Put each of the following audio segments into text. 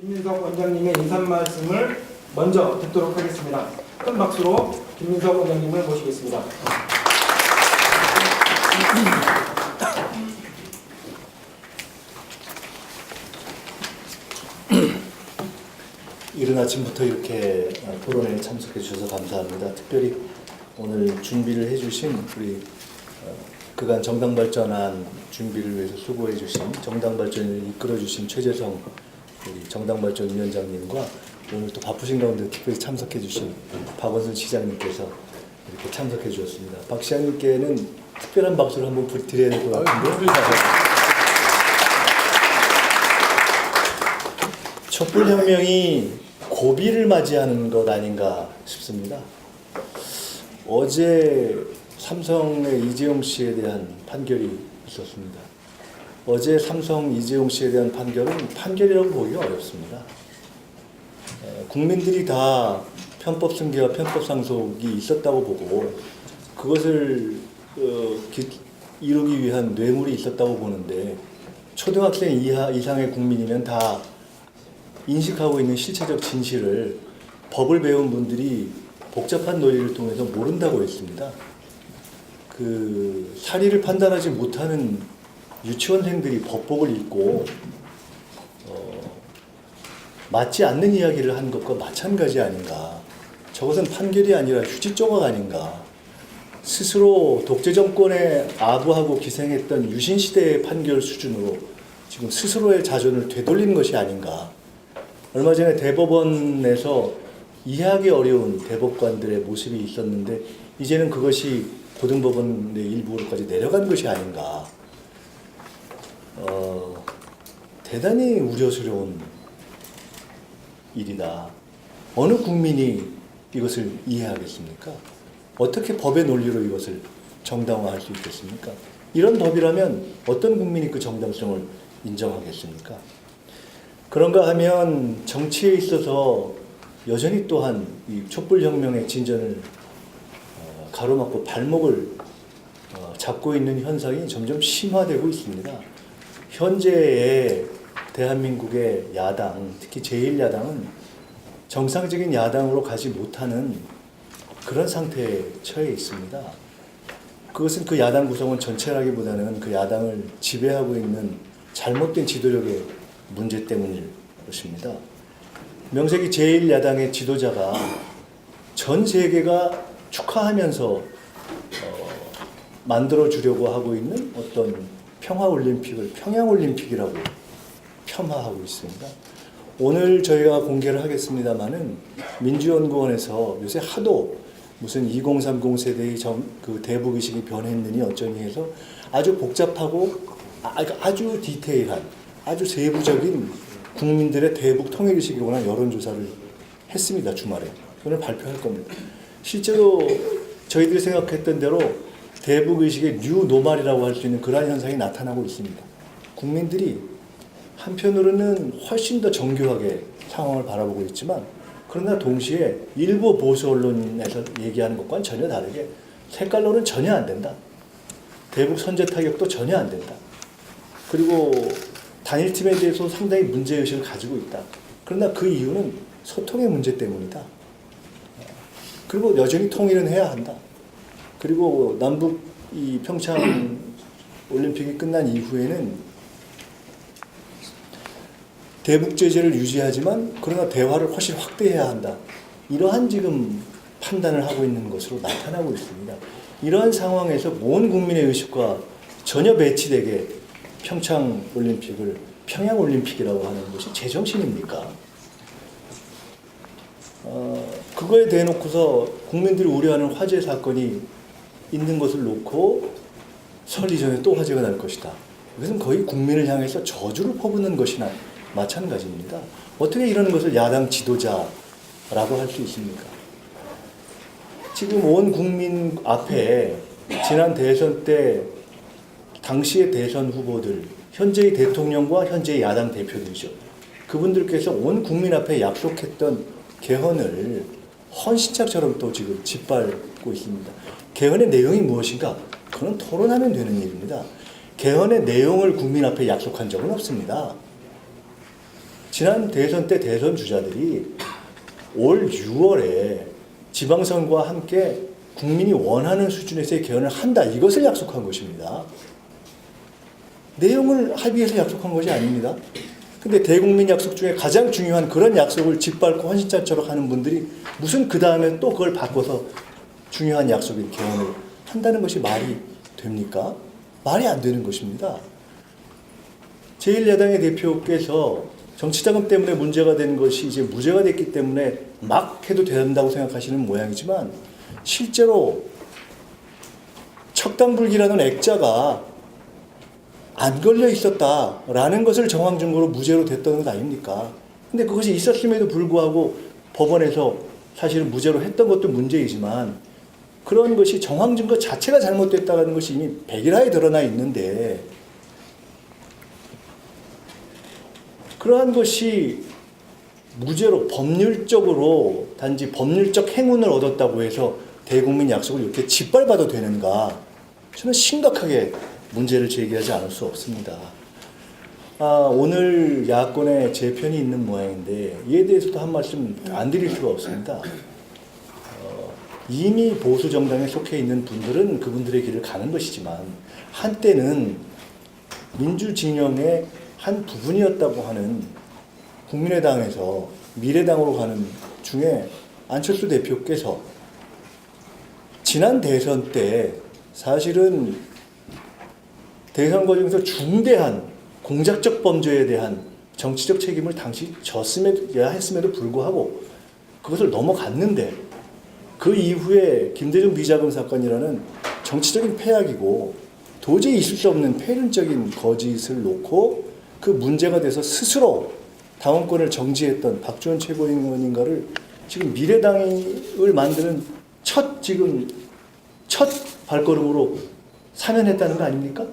김민석 원장님의 인사 말씀을 먼저 듣도록 하겠습니다. 큰 박수로 김민석 원장님을 모시겠습니다. 이른 아침부터 이렇게 토론회에 참석해 주셔서 감사합니다. 특별히 오늘 준비를 해주신 우리 그간 정당발전안 준비를 위해서 수고해 주신 정당발전을 이끌어 주신 최재성 우리 정당발전위원장님과 오늘 또 바쁘신 가운데 특별히 참석해 주신 박원순 시장님께서 이렇게 참석해 주셨습니다. 박 시장님께는 특별한 박수를 한번 드려야 될 것 같은데 촛불혁명이 고비를 맞이하는 것 아닌가 싶습니다. 어제 삼성의 이재용 씨에 대한 판결이 있었습니다. 어제 삼성 이재용 씨에 대한 판결은 판결이라고 보기 어렵습니다. 국민들이 다 편법 승계와 편법 상속이 있었다고 보고 그것을 이루기 위한 뇌물이 있었다고 보는데 초등학생 이상의 국민이면 다 인식하고 있는 실체적 진실을 법을 배운 분들이 복잡한 논리를 통해서 모른다고 했습니다. 그 사리를 판단하지 못하는 유치원생들이 법복을 입고 맞지 않는 이야기를 한 것과 마찬가지 아닌가. 저것은 판결이 아니라 휴지 조각 아닌가. 스스로 독재 정권에 아부하고 기생했던 유신시대의 판결 수준으로 지금 스스로의 자존을 되돌린 것이 아닌가. 얼마 전에 대법원에서 이해하기 어려운 대법관들의 모습이 있었는데 이제는 그것이 고등법원의 일부로까지 내려간 것이 아닌가. 대단히 우려스러운 일이다. 어느 국민이 이것을 이해하겠습니까? 어떻게 법의 논리로 이것을 정당화할 수 있겠습니까? 이런 법이라면 어떤 국민이 그 정당성을 인정하겠습니까? 그런가 하면 정치에 있어서 여전히 또한 이 촛불혁명의 진전을 가로막고 발목을 잡고 있는 현상이 점점 심화되고 있습니다. 현재의 대한민국의 야당, 특히 제1야당은 정상적인 야당으로 가지 못하는 그런 상태에 처해 있습니다. 그것은 그 야당 구성원 전체라기보다는 그 야당을 지배하고 있는 잘못된 지도력의 문제 때문일 것입니다. 명색이 제1야당의 지도자가 전 세계가 축하하면서 만들어주려고 하고 있는 어떤 평화올림픽을 평양올림픽이라고 폄하하고 있습니다. 오늘 저희가 공개를 하겠습니다마는 민주연구원에서 요새 하도 무슨 2030 세대의 그 대북의식이 변했느니 어쩌니 해서 아주 복잡하고 아주 디테일한 아주 세부적인 국민들의 대북 통일의식에 관한 여론조사를 했습니다. 주말에. 오늘 발표할 겁니다. 실제로 저희들이 생각했던 대로 대북의식의 뉴노멀이라고 할 수 있는 그러한 현상이 나타나고 있습니다. 국민들이 한편으로는 훨씬 더 정교하게 상황을 바라보고 있지만 그러나 동시에 일부 보수 언론에서 얘기하는 것과는 전혀 다르게 색깔론은 전혀 안 된다. 대북 선제 타격도 전혀 안 된다. 그리고 단일팀에 대해서 상당히 문제의식을 가지고 있다. 그러나 그 이유는 소통의 문제 때문이다. 그리고 여전히 통일은 해야 한다. 그리고 남북 이 평창 올림픽이 끝난 이후에는 대북 제재를 유지하지만 그러나 대화를 훨씬 확대해야 한다. 이러한 지금 판단을 하고 있는 것으로 나타나고 있습니다. 이러한 상황에서 온 국민의 의식과 전혀 배치되게 평창 올림픽을 평양 올림픽이라고 하는 것이 제정신입니까? 그거에 대놓고서 국민들이 우려하는 화재 사건이 있는 것을 놓고 설 이전에 또 화재가 날 것이다. 이것은 거의 국민을 향해서 저주를 퍼붓는 것이나 마찬가지입니다. 어떻게 이런 것을 야당 지도자라고 할 수 있습니까? 지금 온 국민 앞에 지난 대선 때 당시의 대선 후보들, 현재의 대통령과 현재의 야당 대표들이죠. 그분들께서 온 국민 앞에 약속했던 개헌을 헌신짝처럼 또 지금 짓밟고 있습니다. 개헌의 내용이 무엇인가? 그건 토론하면 되는 일입니다. 개헌의 내용을 국민 앞에 약속한 적은 없습니다. 지난 대선 때 대선 주자들이 올 6월에 지방선거와 함께 국민이 원하는 수준에서의 개헌을 한다. 이것을 약속한 것입니다. 내용을 합의해서 약속한 것이 아닙니다. 근데 대국민 약속 중에 가장 중요한 그런 약속을 짓밟고 헌신자처럼 하는 분들이 무슨 그 다음에 또 그걸 바꿔서 중요한 약속인 개헌을 한다는 것이 말이 됩니까? 말이 안 되는 것입니다. 제1야당의 대표께서 정치자금 때문에 문제가 된 것이 이제 무죄가 됐기 때문에 막 해도 된다고 생각하시는 모양이지만 실제로 척당불기라는 액자가 안 걸려 있었다라는 것을 정황 증거로 무죄로 됐던 것 아닙니까? 근데 그것이 있었음에도 불구하고 법원에서 사실은 무죄로 했던 것도 문제이지만 그런 것이 정황 증거 자체가 잘못됐다는 것이 이미 백일하에 드러나 있는데 그러한 것이 무죄로 법률적으로 단지 법률적 행운을 얻었다고 해서 대국민 약속을 이렇게 짓밟아도 되는가? 저는 심각하게 문제를 제기하지 않을 수 없습니다. 오늘 야권에 제 편이 있는 모양인데 이에 대해서도 한 말씀 안 드릴 수가 없습니다. 이미 보수 정당에 속해 있는 분들은 그분들의 길을 가는 것이지만 한때는 민주 진영의 한 부분이었다고 하는 국민의당에서 미래당으로 가는 중에 안철수 대표께서 지난 대선 때 사실은 대선 과정에서 중대한 공작적 범죄에 대한 정치적 책임을 당시 졌음에야 했음에도 불구하고 그것을 넘어갔는데 그 이후에 김대중 비자금 사건이라는 정치적인 폐악이고 도저히 있을 수 없는 폐륜적인 거짓을 놓고 그 문제가 돼서 스스로 당원권을 정지했던 박지원 최고위원인가를 지금 미래당을 만드는 첫 발걸음으로 사면했다는 거 아닙니까?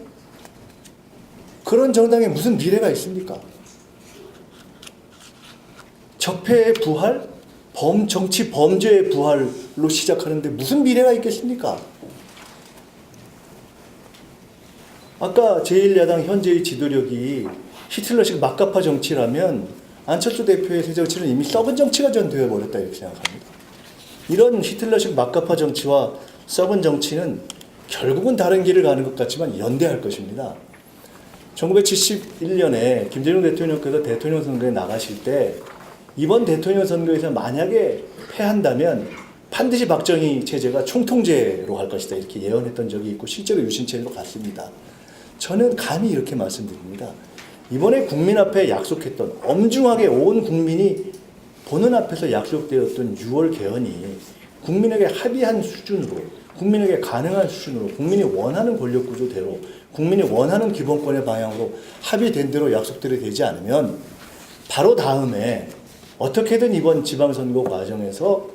그런 정당에 무슨 미래가 있습니까? 적폐의 부활, 정치 범죄의 부활로 시작하는데 무슨 미래가 있겠습니까? 아까 제1야당 현재의 지도력이 히틀러식 막가파 정치라면 안철수 대표의 새 정치는 이미 썩은 정치가 전 되어버렸다 이렇게 생각합니다. 이런 히틀러식 막가파 정치와 썩은 정치는 결국은 다른 길을 가는 것 같지만 연대할 것입니다. 1971년에 김대중 대통령께서 대통령 선거에 나가실 때 이번 대통령 선거에서 만약에 패한다면 반드시 박정희 체제가 총통제로 갈 것이다 이렇게 예언했던 적이 있고 실제로 유신체제로 갔습니다. 저는 감히 이렇게 말씀드립니다. 이번에 국민 앞에 약속했던 엄중하게 온 국민이 보는 앞에서 약속되었던 6월 개헌이 국민에게 합의한 수준으로 국민에게 가능한 수준으로 국민이 원하는 권력구조대로 국민이 원하는 기본권의 방향으로 합의된 대로 약속대로 되지 않으면 바로 다음에 어떻게든 이번 지방선거 과정에서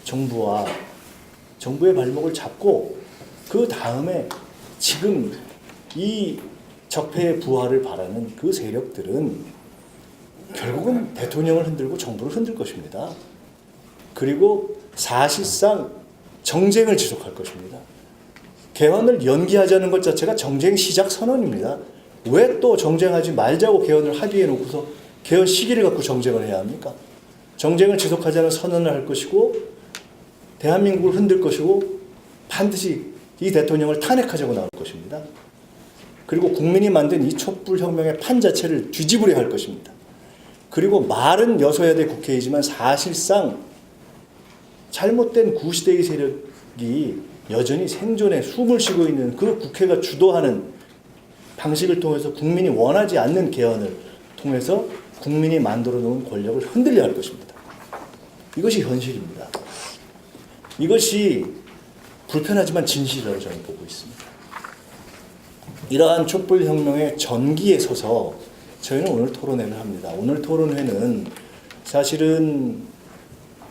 정부의 발목을 잡고 그 다음에 지금 이 적폐의 부활을 바라는 그 세력들은 결국은 대통령을 흔들고 정부를 흔들 것입니다. 그리고 사실상 정쟁을 지속할 것입니다. 개헌을 연기하자는 것 자체가 정쟁 시작 선언입니다. 왜 또 정쟁하지 말자고 개헌을 합의해 놓고서 개헌 시기를 갖고 정쟁을 해야 합니까? 정쟁을 지속하자는 선언을 할 것이고 대한민국을 흔들 것이고 반드시 이 대통령을 탄핵하자고 나올 것입니다. 그리고 국민이 만든 이 촛불혁명의 판 자체를 뒤집으려 할 것입니다. 그리고 말은 여소야대 국회이지만 사실상 잘못된 구시대의 세력이 여전히 생존에 숨을 쉬고 있는 그 국회가 주도하는 방식을 통해서 국민이 원하지 않는 개헌을 통해서 국민이 만들어 놓은 권력을 흔들려 할 것입니다. 이것이 현실입니다. 이것이 불편하지만 진실이라고 저는 보고 있습니다. 이러한 촛불혁명의 전기에 서서 저희는 오늘 토론회를 합니다. 오늘 토론회는 사실은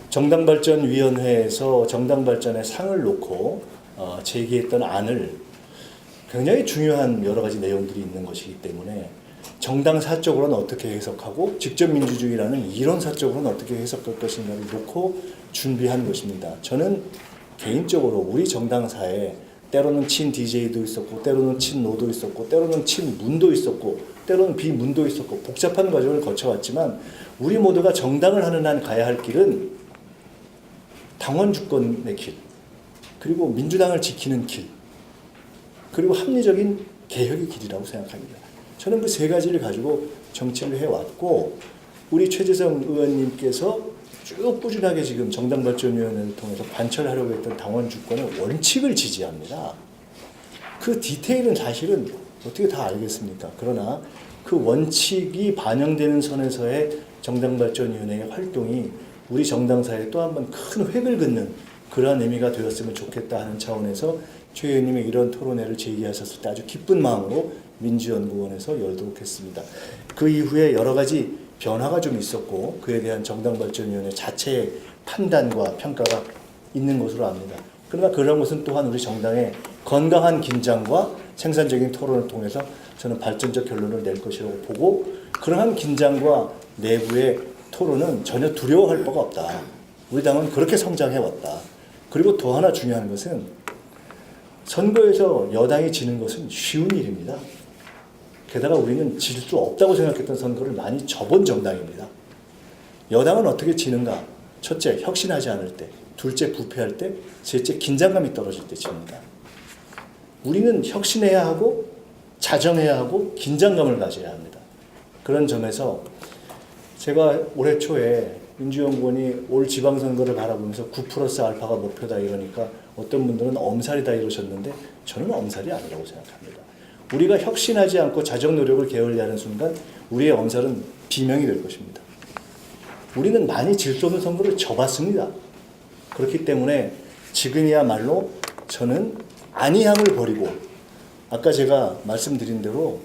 정당발전위원회에서 정당발전의 상을 놓고 제기했던 안을 굉장히 중요한 여러 가지 내용들이 있는 것이기 때문에 정당사적으로는 어떻게 해석하고 직접민주주의라는 이론사적으로는 어떻게 해석할 것인가를 놓고 준비한 것입니다. 저는 개인적으로 우리 정당사에 때로는 친 DJ도 있었고 때로는 친 노도 있었고 때로는 친 문도 있었고 때로는 비문도 있었고 복잡한 과정을 거쳐왔지만 우리 모두가 정당을 하는 한 가야 할 길은 당원 주권의 길, 그리고 민주당을 지키는 길, 그리고 합리적인 개혁의 길이라고 생각합니다. 저는 그 세 가지를 가지고 정치를 해왔고 우리 최재성 의원님께서 쭉 꾸준하게 지금 정당발전위원회를 통해서 관철하려고 했던 당원 주권의 원칙을 지지합니다. 그 디테일은 사실은 어떻게 다 알겠습니까? 그러나 그 원칙이 반영되는 선에서의 정당발전위원회의 활동이 우리 정당사에 또 한 번 큰 획을 긋는 그러한 의미가 되었으면 좋겠다 하는 차원에서 최 의원님이 이런 토론회를 제기하셨을 때 아주 기쁜 마음으로 민주연구원에서 열도록 했습니다. 그 이후에 여러 가지 변화가 좀 있었고 그에 대한 정당발전위원회 자체의 판단과 평가가 있는 것으로 압니다. 그러나 그런 것은 또한 우리 정당의 건강한 긴장과 생산적인 토론을 통해서 저는 발전적 결론을 낼 것이라고 보고 그러한 긴장과 내부의 토론은 전혀 두려워할 바가 없다. 우리 당은 그렇게 성장해왔다. 그리고 또 하나 중요한 것은 선거에서 여당이 지는 것은 쉬운 일입니다. 게다가 우리는 질 수 없다고 생각했던 선거를 많이 져본 정당입니다. 여당은 어떻게 지는가? 첫째, 혁신하지 않을 때. 둘째, 부패할 때. 셋째, 긴장감이 떨어질 때 집니다. 우리는 혁신해야 하고 자정해야 하고 긴장감을 가져야 합니다. 그런 점에서 제가 올해 초에 민주연구원이 올 지방선거를 바라보면서 9+알파가 목표다 이러니까 어떤 분들은 엄살이다 이러셨는데 저는 엄살이 아니라고 생각합니다. 우리가 혁신하지 않고 자정 노력을 게을리하는 순간 우리의 엄살은 비명이 될 것입니다. 우리는 많이 질 수 없는 선거를 져봤습니다. 그렇기 때문에 지금이야말로 저는 안이함을 버리고 아까 제가 말씀드린 대로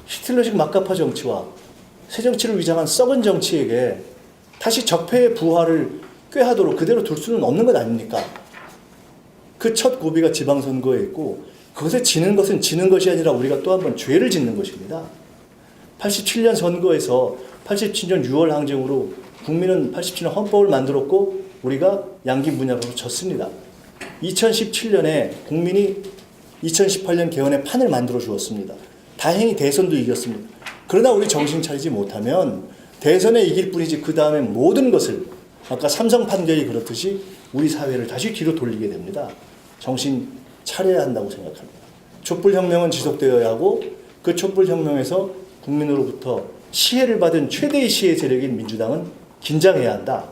히틀러식 막가파 정치와 새 정치를 위장한 썩은 정치에게 다시 적폐의 부활을 꾀하도록 그대로 둘 수는 없는 것 아닙니까? 그 첫 고비가 지방선거에 있고 그것에 지는 것은 지는 것이 아니라 우리가 또 한 번 죄를 짓는 것입니다. 87년 선거에서 87년 6월 항쟁으로 국민은 87년 헌법을 만들었고 우리가 양기문약으로 졌습니다. 2017년에 국민이 2018년 개헌의 판을 만들어 주었습니다. 다행히 대선도 이겼습니다. 그러나 우리 정신 차리지 못하면 대선에 이길 뿐이지 그 다음에 모든 것을 아까 삼성 판결이 그렇듯이 우리 사회를 다시 뒤로 돌리게 됩니다. 정신 차려야 한다고 생각합니다. 촛불혁명은 지속되어야 하고 그 촛불혁명에서 국민으로부터 시해를 받은 최대의 시해 세력인 민주당은 긴장해야 한다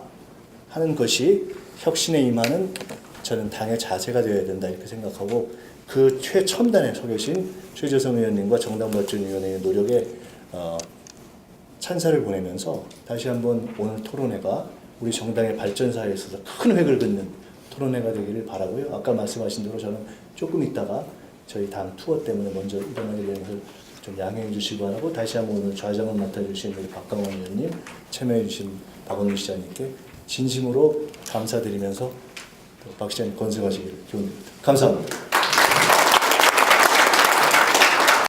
하는 것이 혁신에 임하는 저는 당의 자세가 되어야 된다 이렇게 생각하고 그 최첨단에 서 계신 최재성 의원님과 정당발전위원회의 노력에 찬사를 보내면서 다시 한번 오늘 토론회가 우리 정당의 발전사에 있어서 큰 획을 긋는 토론회가 되기를 바라고요. 아까 말씀하신 대로 저는 조금 있다가 저희 당 투어 때문에 먼저 일어나게 되는 것을 좀 양해해 주시기 바라고 다시 한번 오늘 좌장을 맡아주신 우리 박강원 의원님, 참여해 주신 박원규 시장님께 진심으로 감사드리면서 박 시장님 건승하시기를 기원드립니다. 감사합니다.